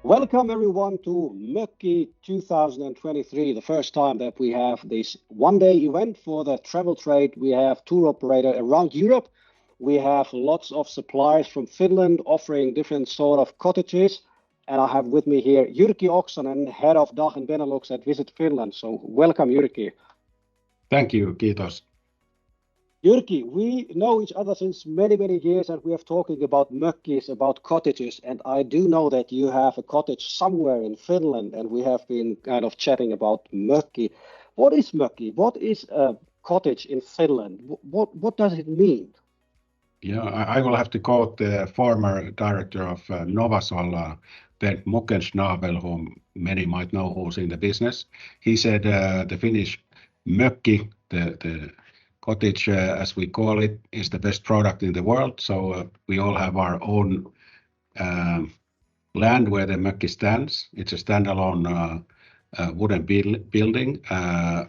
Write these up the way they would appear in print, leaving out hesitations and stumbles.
Welcome everyone to MÖKKI 2023, the first time that we have this one-day event for the travel trade. We have tour operator around Europe. We have lots of suppliers from Finland offering different sort of cottages. And I have with me here Jyrki Oksanen, head of DACH and Benelux at Visit Finland. So welcome, Jyrki. Thank you, kiitos. Jyrki, we know each other since many, many years, and we are talking about mökkis, about cottages. And I do know that you have a cottage somewhere in Finland, and we have been kind of chatting about mökki. What is mökki? What is a cottage in Finland? What does it mean? Yeah, I will have to quote the former director of Novasol, Ben Muckensnabel, whom many might know who's in the business. He said the Finnish mökki, the cottage, as we call it, is the best product in the world. So we all have our own land where the mökki stands. It's a standalone wooden building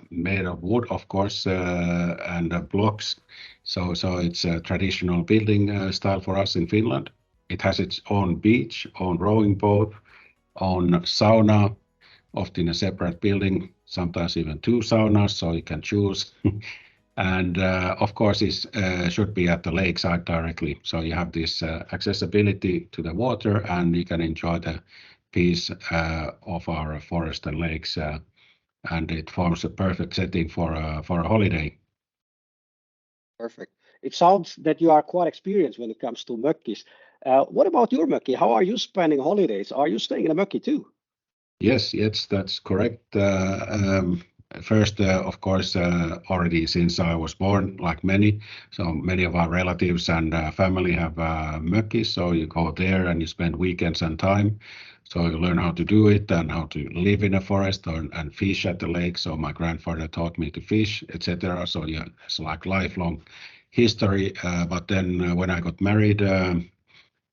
made of wood, of course, and blocks. So it's a traditional building style for us in Finland. It has its own beach, own rowing boat, own sauna, often a separate building, sometimes even two saunas, so you can choose. And of course, it should be at the lakeside directly. So you have this accessibility to the water, and you can enjoy the peace of our forest and lakes. And it forms a perfect setting for a holiday. Perfect. It sounds that you are quite experienced when it comes to mökkis. What about your mökki? How are you spending holidays? Are you staying in a mökki too? Yes, that's correct. First, of course, already since I was born, like many, so many of our relatives and family have mökkis, so you go there and you spend weekends and time. So you learn how to do it and how to live in a forest and fish at the lake. So my grandfather taught me to fish, etc. So yeah, it's like lifelong history. But then when I got married,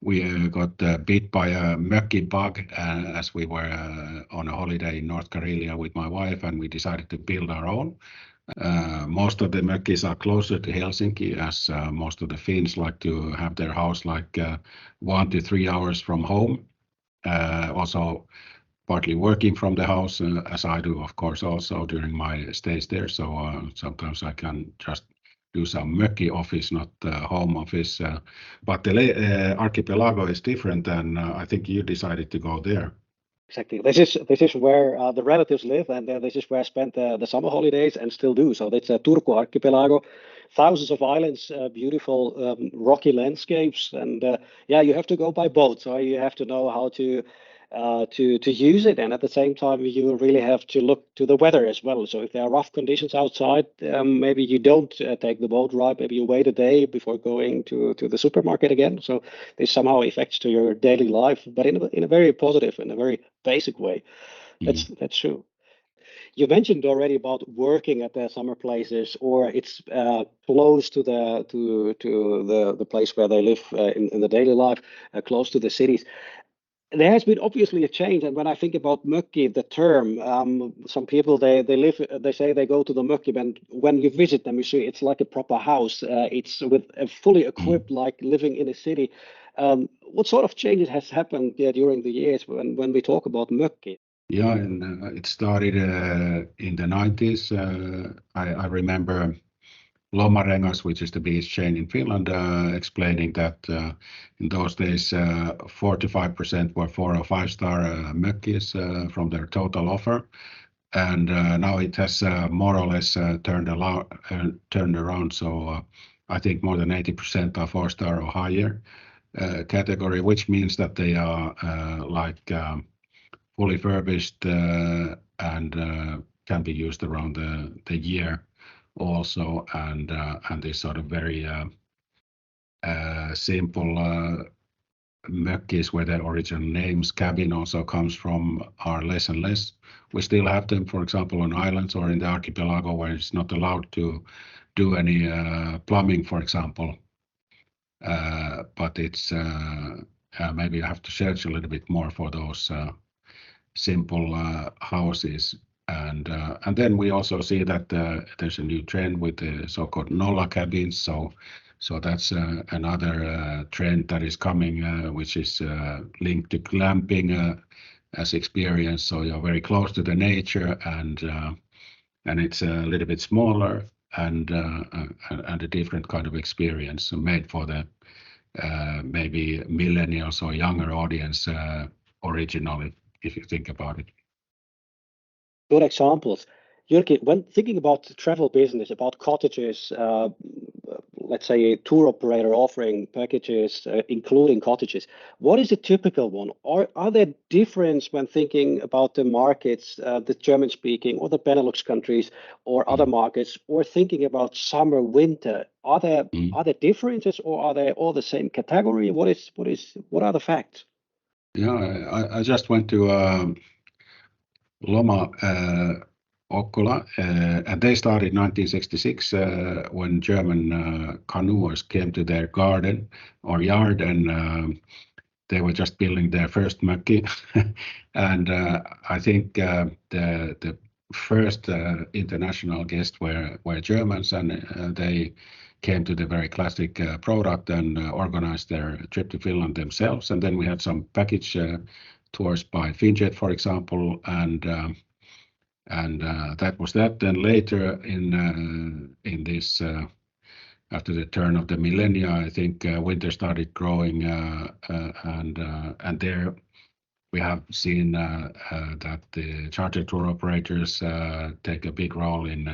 we got bit by a mökki bug as we were on a holiday in North Karelia with my wife, and we decided to build our own. Most of the mökkis are closer to Helsinki, as most of the Finns like to have their house like 1 to 3 hours from home. Also partly working from the house, as I do, of course, also during my stays there. So sometimes I can just do some mökki office, not home office. But the archipelago is different, and I think you decided to go there. Exactly. This is where the relatives live, and this is where I spent the summer holidays and still do. So it's a Turku archipelago, thousands of islands, beautiful rocky landscapes, and yeah, you have to go by boat. So you have to know how to use it, and at the same time, you really have to look to the weather as well. So if there are rough conditions outside, maybe you don't take the boat ride. Maybe you wait a day before going to the supermarket again. So this somehow affects to your daily life, but in a very positive and a very basic way. That's true. You mentioned already about working at the summer places, or it's close to the place where they live in the daily life, close to the cities. There has been obviously a change, and when I think about mökki, the term, some people they say they go to the mökki, and when you visit them, you see it's like a proper house. It's with fully equipped, like living in a city. What sort of changes has happened during the years when we talk about mökki? Yeah, and it started in the 90s. I remember Lomarengas, which is the biggest chain in Finland, explaining that in those days 4 to 5% were 4 or 5-star mökkis from their total offer, and now it has more or less turned around. So I think more than 80% are 4-star or higher category, which means that they are like fully furnished and can be used around the year also, and this sort of very simple mökkis where the original names cabin also comes from are less and less. We still have them, for example, on islands or in the archipelago where it's not allowed to do any plumbing, for example. But it's maybe you have to search a little bit more for those simple houses. And then we also see that there's a new trend with the so-called Nolla cabins. So that's another trend that is coming, which is linked to glamping as experience. So you're very close to the nature, and it's a little bit smaller and a different kind of experience made for the maybe millennials or younger audience originally, if you think about it. Good examples. Jyrki, when thinking about the travel business, about cottages, let's say a tour operator offering packages, including cottages, what is a typical one? Or are there difference when thinking about the markets, the German speaking or the Benelux countries or other markets, or thinking about summer, winter? Are there differences, or are they all the same category? What are the facts? Yeah, I just went to Loma Okkola, and they started 1966 when German canoers came to their garden or yard, and they were just building their first mökki. And I think the first international guests were Germans, and they came to the very classic product and organized their trip to Finland themselves. And then we had some package tours by Finjet, for example, and that was that. Then later in this after the turn of the millennia, I think winter started growing, and there we have seen that the charter tour operators take a big role in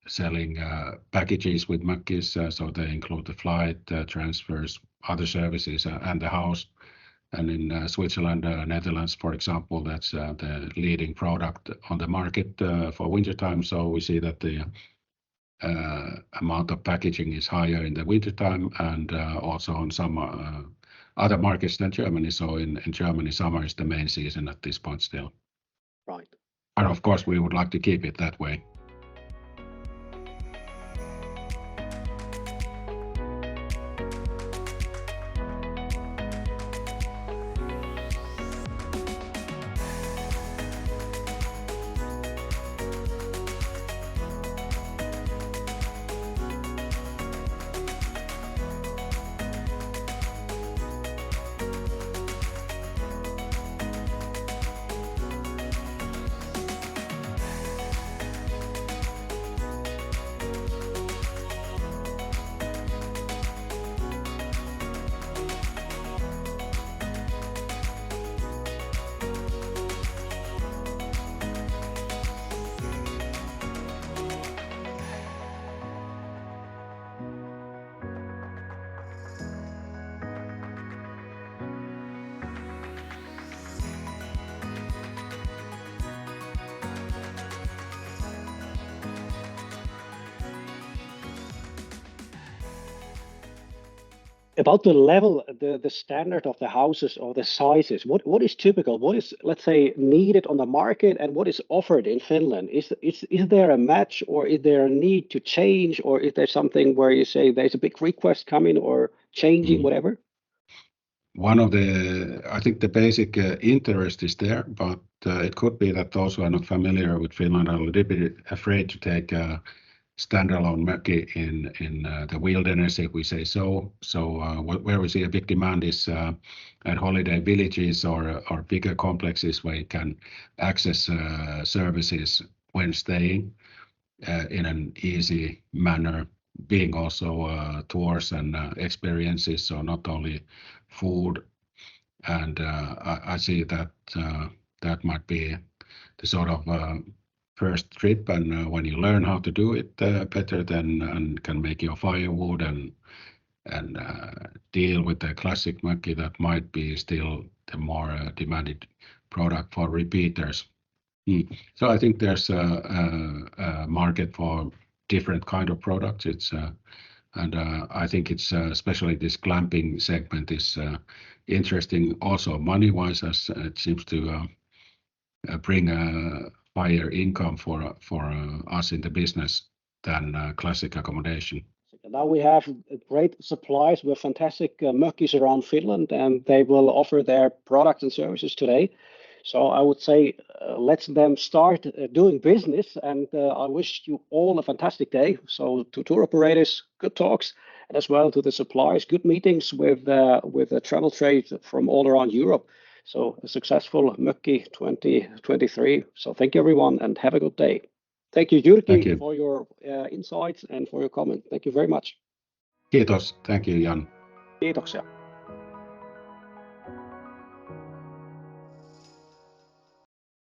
selling packages with mökkis. So they include the flight, transfers, other services, and the house. And in Switzerland, Netherlands, for example, that's the leading product on the market for wintertime. So we see that the amount of packaging is higher in the wintertime, and also on some other markets than Germany. So in Germany, summer is the main season at this point still. Right. And of course, we would like to keep it that way. About the level, the standard of the houses or the sizes, what is typical? What is, let's say, needed on the market, and what is offered in Finland? Is there a match, or is there a need to change, or is there something where you say there's a big request coming or changing, whatever? I think the basic interest is there, but it could be that those who are not familiar with Finland are a little bit afraid to take a standalone mökki in the wilderness, if we say so. So where we see a big demand is at holiday villages or bigger complexes where you can access services when staying in an easy manner, being also tours and experiences, so not only food. And I see that that might be the sort of first trip, and when you learn how to do it better, then and can make your firewood and deal with the classic mökki, that might be still the more demanded product for repeaters. So I think there's a market for different kind of products. And I think it's especially this glamping segment is interesting also money-wise, as it seems to bring a higher income for us in the business than classic accommodation. Now we have great supplies with fantastic mökkis around Finland, and they will offer their products and services today. So I would say let them start doing business, and I wish you all a fantastic day. So to tour operators, good talks, and as well to the suppliers, good meetings with the travel trade from all around Europe. So a successful MÖKKI 2023. So thank you everyone, and have a good day. Thank you, Thank Jyrki, you. for your insights and for your comment. Thank you very much. Kiitos. Thank you, Jan. Kiitoksia.